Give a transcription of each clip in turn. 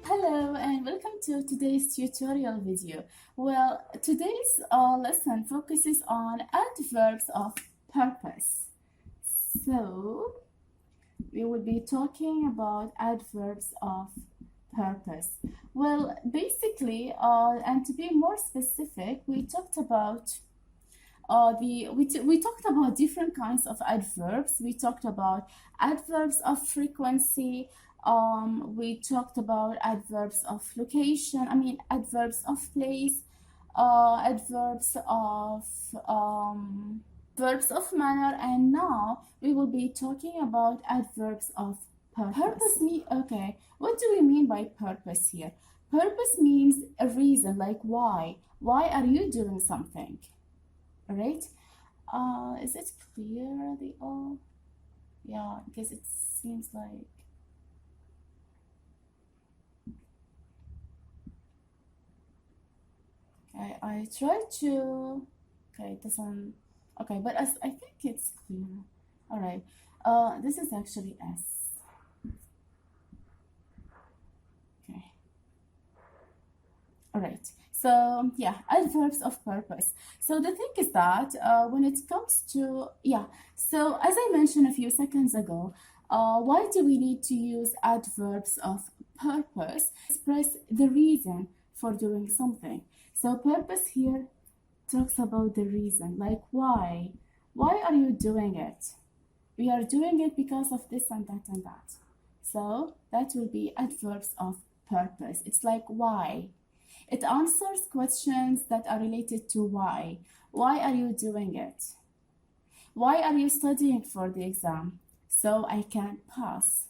Hello and welcome to today's tutorial video. Well, today's lesson focuses on adverbs of purpose. So, we will be talking about adverbs of purpose. Well, basically, and to be more specific, we talked about we talked about different kinds of adverbs. We talked about adverbs of frequency. We talked about adverbs of location. Adverbs of place. Adverbs of verbs of manner, and now we will be talking about adverbs of purpose. Okay, what do we mean by purpose here? Purpose means a reason, like why. Why are you doing something? All right. Is it clear, the all? Yeah, because it seems like okay. I tried to. Okay, it doesn't. Okay, but as I think it's clear. All right. This is actually S. Okay. All right. So yeah, adverbs of purpose. So the thing is that when it comes to so as I mentioned a few seconds ago, why do we need to use adverbs of purpose? Express the reason for doing something. So purpose here talks about the reason, like why. Why are you doing it? We are doing it because of this and that and that. So that will be adverbs of purpose. It's like why. It answers questions that are related to why. Why are you doing it? Why are you studying for the exam? So I can pass.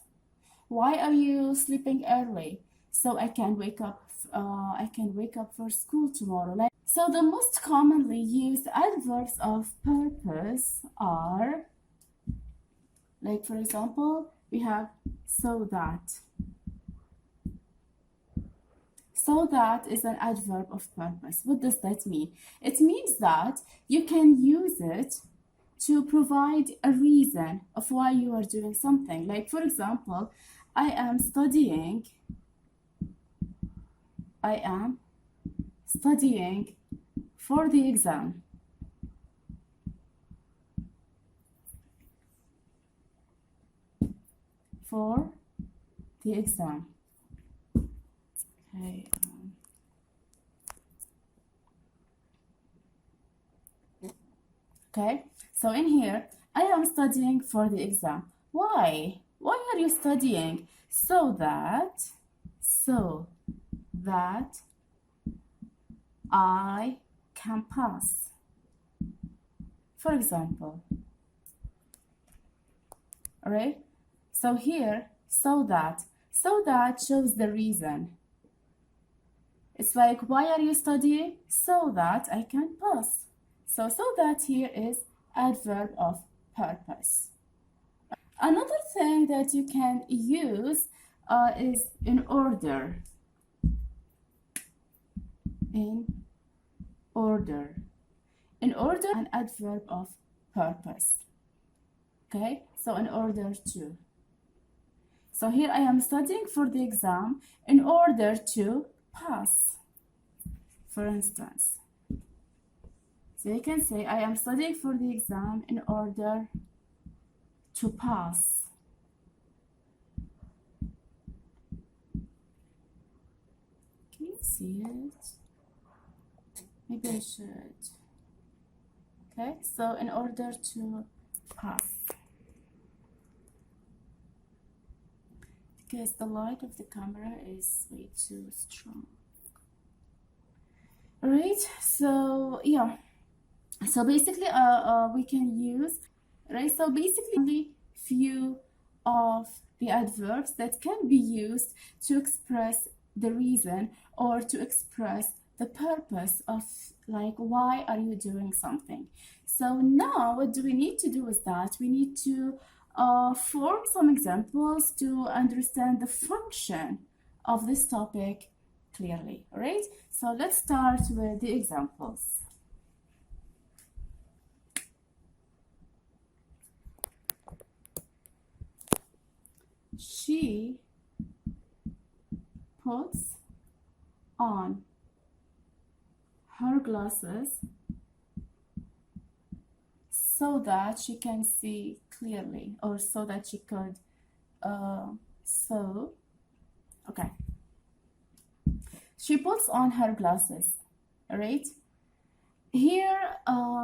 Why are you sleeping early? So I can wake up. I can wake up for school tomorrow. So the most commonly used adverbs of purpose are, like for example, we have so that. So that is an adverb of purpose. What does that mean? It means that you can use it to provide a reason of why you are doing something. Like for example, I am studying for the exam. For the exam. Okay. Okay, so in here, I am studying for the exam. Why? Why are you studying? So that I can pass. For example. All right? So here, so that shows the reason. It's like, why are you studying? So that I can pass. So that here is adverb of purpose. Another thing that you can use is in order. In order. In order, an adverb of purpose. Okay, so in order to. So here I am studying for the exam in order to pass, for instance. So you can say, I am studying for the exam in order to pass. Can you see it? Maybe I should. Okay, so in order to pass. Because the light of the camera is way too strong. All right, so yeah. So basically, we can use, right? So basically, only few of the adverbs that can be used to express the reason or to express the purpose of, like, why are you doing something? So now what do we need to do is that we need to form some examples to understand the function of this topic clearly. All right, so let's start with the examples. She puts on her glasses so that she can see clearly, or so that she could okay, she puts on her glasses, right? Here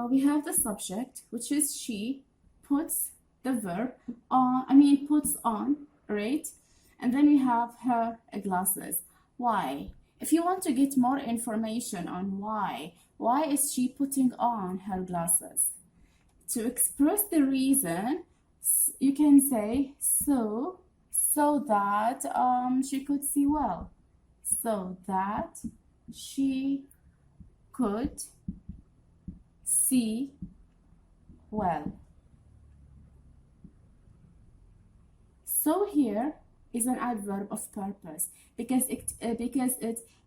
we have the subject, which is she, puts the verb on, puts on, right? And then we have her glasses. Why? If you want to get more information on why is she putting on her glasses? To express the reason, you can say so that she could see well. So that she could see well. So here is an adverb of purpose because it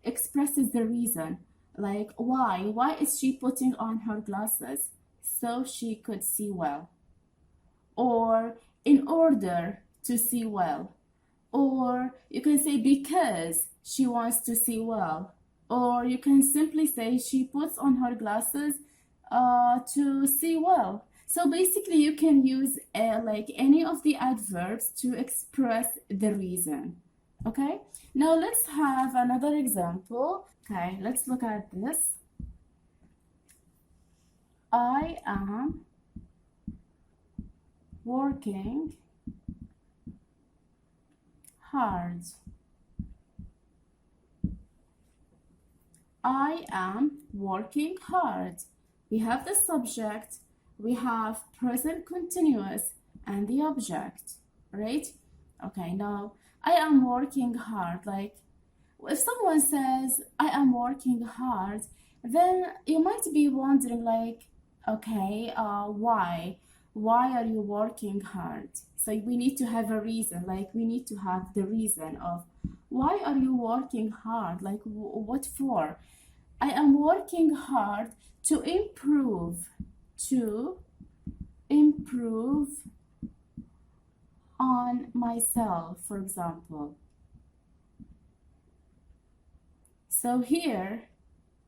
expresses the reason. Like why is she putting on her glasses? So she could see well, or in order to see well, or you can say because she wants to see well, or you can simply say she puts on her glasses to see well. So basically you can use like any of the adverbs to express the reason. Okay, now let's have another example. Okay, let's look at this. I am working hard. I am working hard. We have the subject, we have present continuous, and the object, right? Okay, now I am working hard. Like if someone says I am working hard, then you might be wondering like, okay, why are you working hard? So we need to have a reason, like we need to have the reason of why are you working hard, like what for? I am working hard to improve on myself, for example. So here,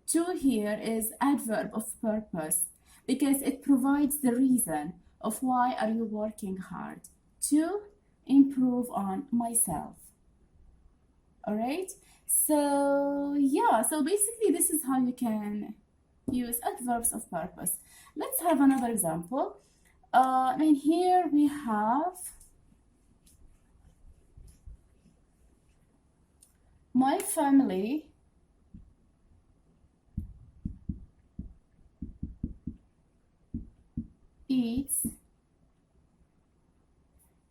to here is adverb of purpose because it provides the reason of why are you working hard. To improve on myself. All right, so yeah, so basically this is how you can use adverbs of purpose. Let's have another example. Here we have my family eats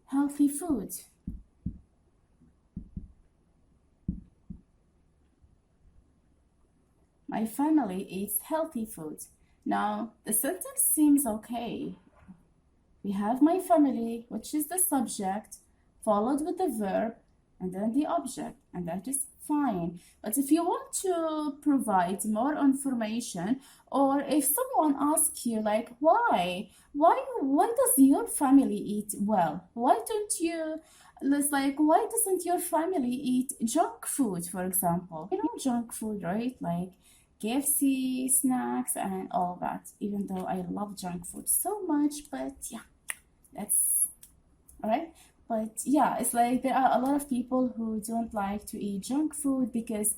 healthy food. My family eats healthy food. Now, the sentence seems okay. We have my family, which is the subject, followed with the verb, and then the object, and that is fine. But if you want to provide more information, or if someone asks you like, why does your family eat well? Why doesn't your family eat junk food, for example? You know, junk food, right? Like KFC, snacks, and all that. Even though I love junk food so much, but yeah, that's all right. But yeah, it's like there are a lot of people who don't like to eat junk food because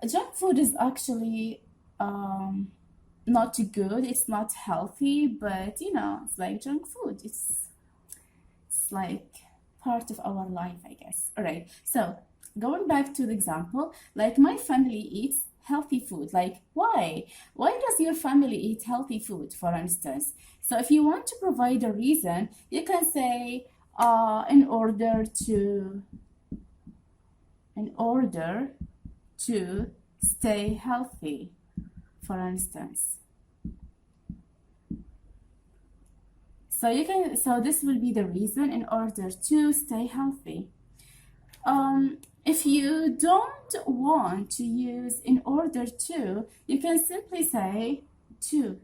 junk food is actually not good. It's not healthy, but you know, it's like junk food. It's like part of our life, I guess. All right. So going back to the example, like my family eats healthy food. Like why does your family eat healthy food, for instance? So if you want to provide a reason, you can say in order to stay healthy, for instance. So this will be the reason, in order to stay healthy. If you don't want to use in order to, you can simply say to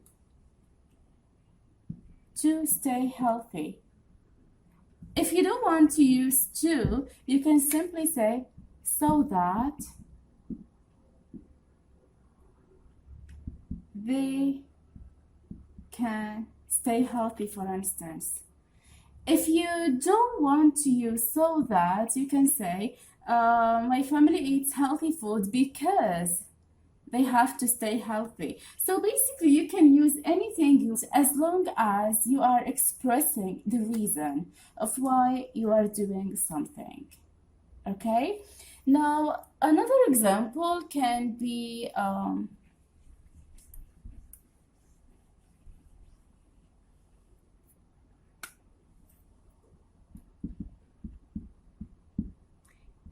stay healthy. If you don't want to use to, you can simply say so that they can stay healthy, for instance. If you don't want to use so that, you can say, my family eats healthy food because they have to stay healthy. So basically, you can use anything as long as you are expressing the reason of why you are doing something. Okay? Now, another example can be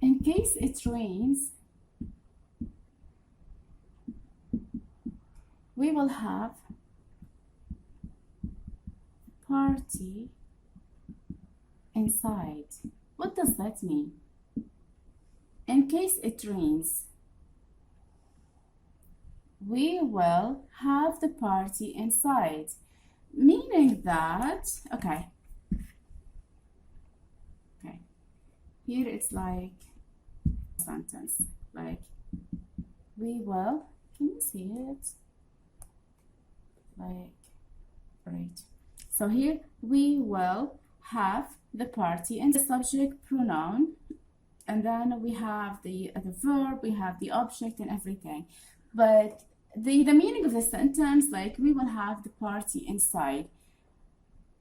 in case it rains, we will have party inside. What does that mean? In case it rains, we will have the party inside. Meaning that, okay, here it's like sentence, like we will, can you see it? Like, right. So here we will have the party and the subject pronoun, and then we have the verb, we have the object and everything. But the meaning of the sentence, like we will have the party inside.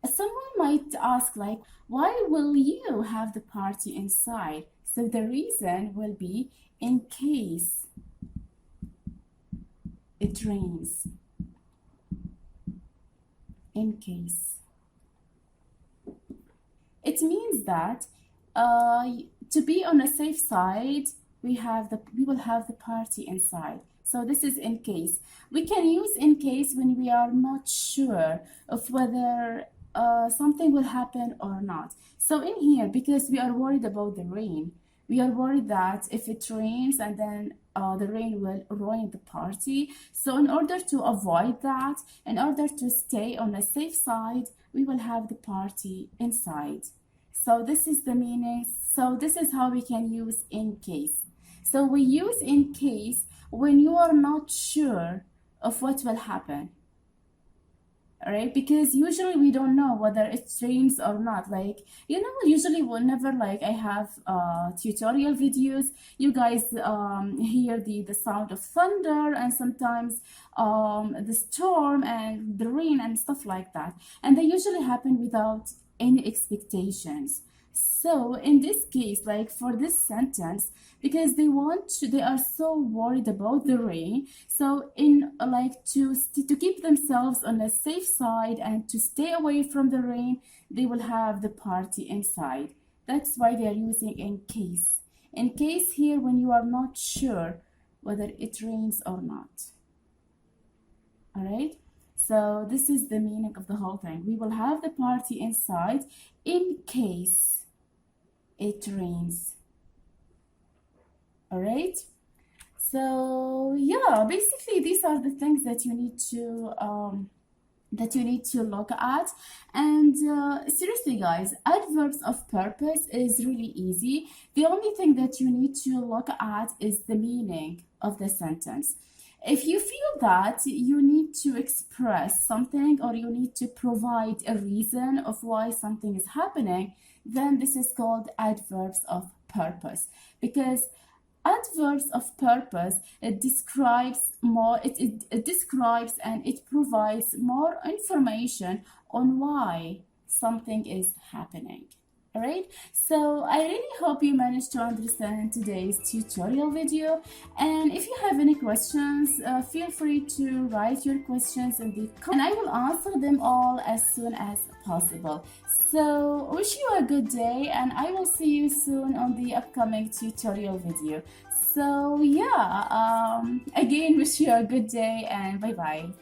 Someone might ask, like, why will you have the party inside? So the reason will be in case it rains. In case. It means that to be on a safe side, we will have the party inside. So this is in case. We can use in case when we are not sure of whether something will happen or not. So in here, because we are worried about the rain, we are worried that if it rains and then the rain will ruin the party. So in order to avoid that, in order to stay on a safe side, we will have the party inside. So this is the meaning. So this is how we can use in case. So we use in case when you are not sure of what will happen. Alright, because usually we don't know whether it rains or not. Like, you know, usually whenever like I have tutorial videos, you guys hear the sound of thunder and sometimes the storm and the rain and stuff like that, and they usually happen without any expectations. So in this case, like for this sentence, because they are so worried about the rain, so in like to keep themselves on a safe side and to stay away from the rain, they will have the party inside. That's why they are using in case. In case here when you are not sure whether it rains or not. All right. So this is the meaning of the whole thing. We will have the party inside in case it rains. All right. So yeah, basically these are the things that you need to look at. And seriously guys, adverbs of purpose is really easy. The only thing that you need to look at is the meaning of the sentence. If you feel that you need to express something or you need to provide a reason of why something is happening, then this is called adverbs of purpose. Because adverbs of purpose, it describes more, it describes and it provides more information on why something is happening. All right, so I really hope you managed to understand today's tutorial video, and if you have any questions, feel free to write your questions in the comments and I will answer them all as soon as possible. So wish you a good day, and I will see you soon on the upcoming tutorial video. So yeah, again, wish you a good day and bye bye.